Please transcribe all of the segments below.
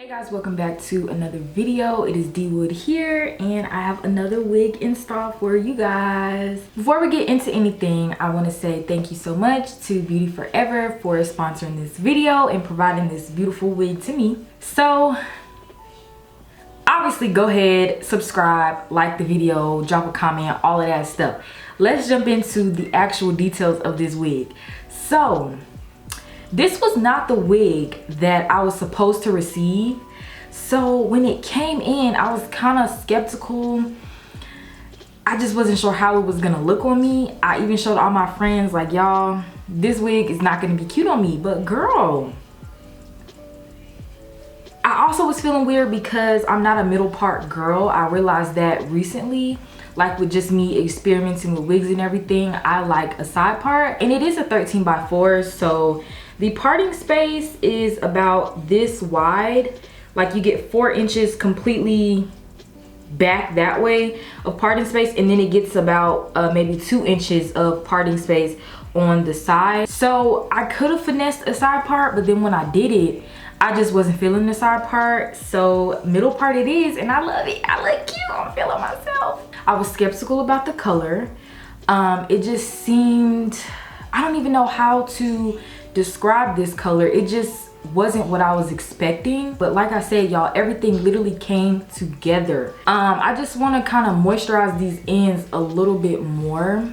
Hey guys, welcome back to another video. It is D-Wood here and I have another wig install for you guys. Before we get into anything, I want to say thank you so much to Beauty Forever for sponsoring this video and providing this beautiful wig to me. So obviously go ahead, subscribe, like the video, drop a comment, all of that stuff. Let's jump into the actual details of this wig. So this was not the wig that I was supposed to receive. So when it came in, I was kind of skeptical. I just wasn't sure how it was gonna look on me. I even showed all my friends like, y'all, this wig is not gonna be cute on me. But girl, I also was feeling weird because I'm not a middle part girl. I realized that recently, like with just me experimenting with wigs and everything, I like a side part, and it is a 13x4, so the parting space is about this wide. Like you get 4 inches completely back that way of parting space, and then it gets about maybe 2 inches of parting space on the side. So I could have finessed a side part, but then when I did it, I just wasn't feeling the side part. So middle part it is, and I love it. I look cute. I'm feeling myself. I was skeptical about the color. It just seemed, I don't even know how to describe this color. It just wasn't what I was expecting. But like I said, y'all, everything literally came together. I just want to kind of moisturize these ends a little bit more.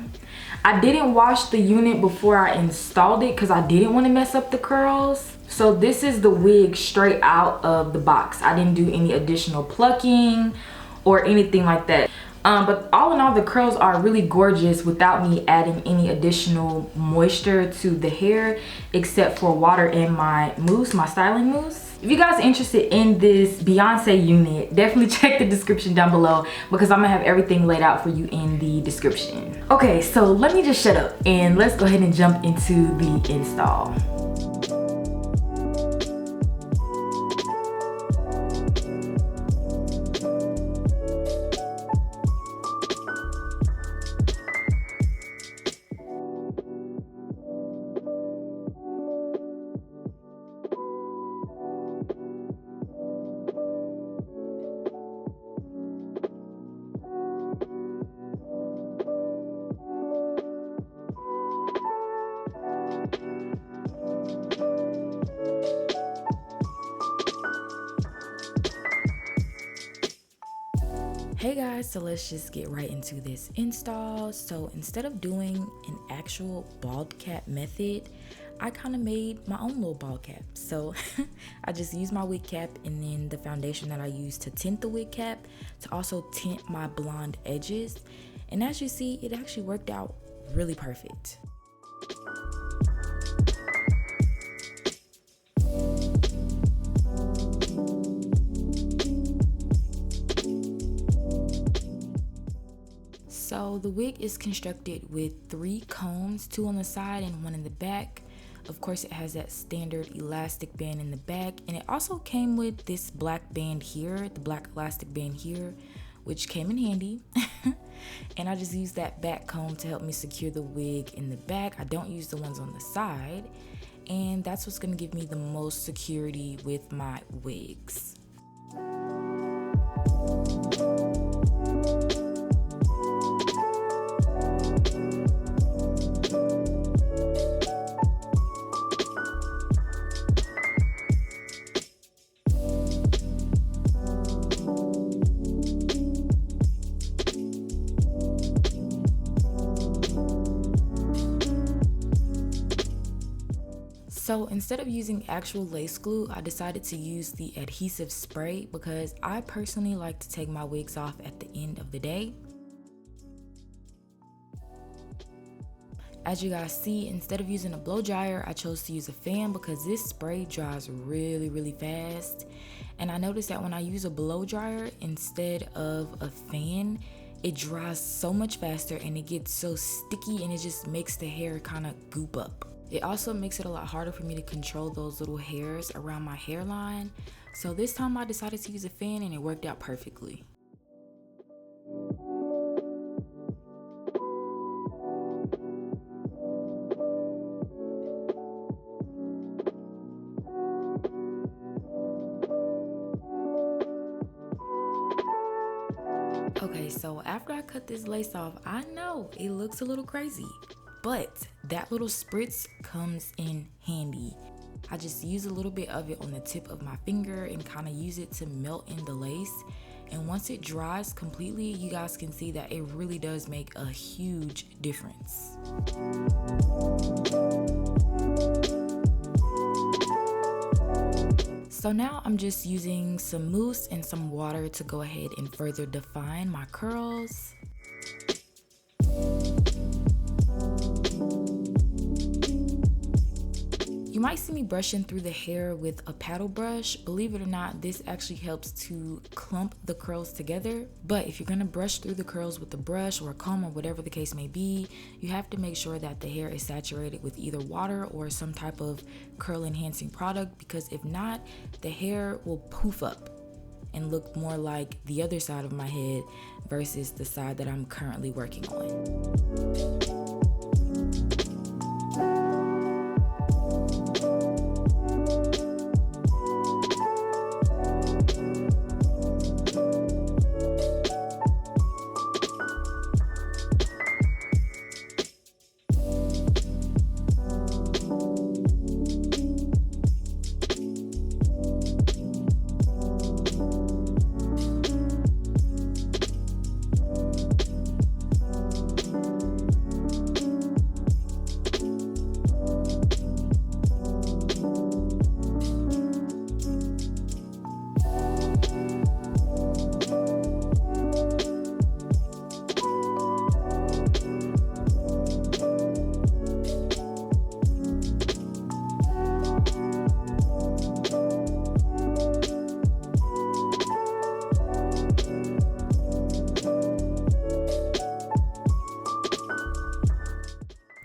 I didn't wash the unit before I installed it because I didn't want to mess up the curls. So this is the wig straight out of the box. I didn't do any additional plucking or anything like that. But all in all, the curls are really gorgeous without me adding any additional moisture to the hair, except for water and my mousse, my styling mousse. If you guys are interested in this Beyonce unit, definitely check the description down below because I'm gonna have everything laid out for you in the description. Okay, so let me just shut up and let's go ahead and jump into the install. Hey guys, so let's just get right into this install. So instead of doing an actual bald cap method, I kind of made my own little bald cap. So I just used my wig cap and then the foundation that I used to tint the wig cap to also tint my blonde edges. And as you see, it actually worked out really perfect. So the wig is constructed with 3 combs, 2 on the side and 1 in the back. Of course, it has that standard elastic band in the back, and it also came with this black band here, the black elastic band here, which came in handy. And I just used that back comb to help me secure the wig in the back. I don't use the ones on the side, and that's what's gonna give me the most security with my wigs. So instead of using actual lace glue, I decided to use the adhesive spray because I personally like to take my wigs off at the end of the day. As you guys see, instead of using a blow dryer, I chose to use a fan because this spray dries really fast. And I noticed that when I use a blow dryer instead of a fan, it dries so much faster and it gets so sticky and it just makes the hair kind of goop up. It also makes it a lot harder for me to control those little hairs around my hairline. So this time I decided to use a fan and it worked out perfectly. Okay, so after I cut this lace off, I know it looks a little crazy, but that little spritz comes in handy. I just use a little bit of it on the tip of my finger and kind of use it to melt in the lace. And once it dries completely, you guys can see that it really does make a huge difference. So now I'm just using some mousse and some water to go ahead and further define my curls. You might see me brushing through the hair with a paddle brush. Believe it or not, this actually helps to clump the curls together. But if you're gonna brush through the curls with a brush or a comb or whatever the case may be, you have to make sure that the hair is saturated with either water or some type of curl enhancing product, because if not, the hair will poof up and look more like the other side of my head versus the side that I'm currently working on.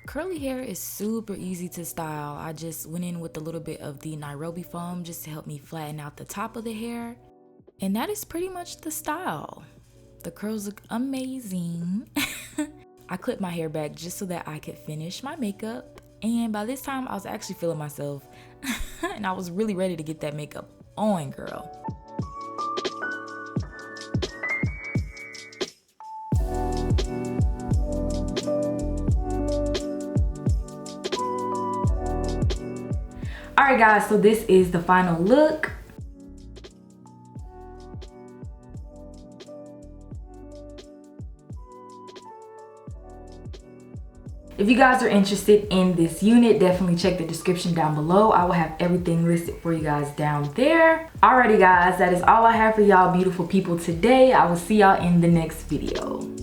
Curly hair is super easy to style. I just went in with a little bit of the Nairobi foam just to help me flatten out the top of the hair. And that is pretty much the style. The curls look amazing. I clipped my hair back just so that I could finish my makeup. And by this time, I was actually feeling myself. And I was really ready to get that makeup on, girl. Alright guys, so this is the final look. If you guys are interested in this unit, definitely check the description down below. I will have everything listed for you guys down there. Alrighty guys, that is all I have for y'all beautiful people today. I will see y'all in the next video.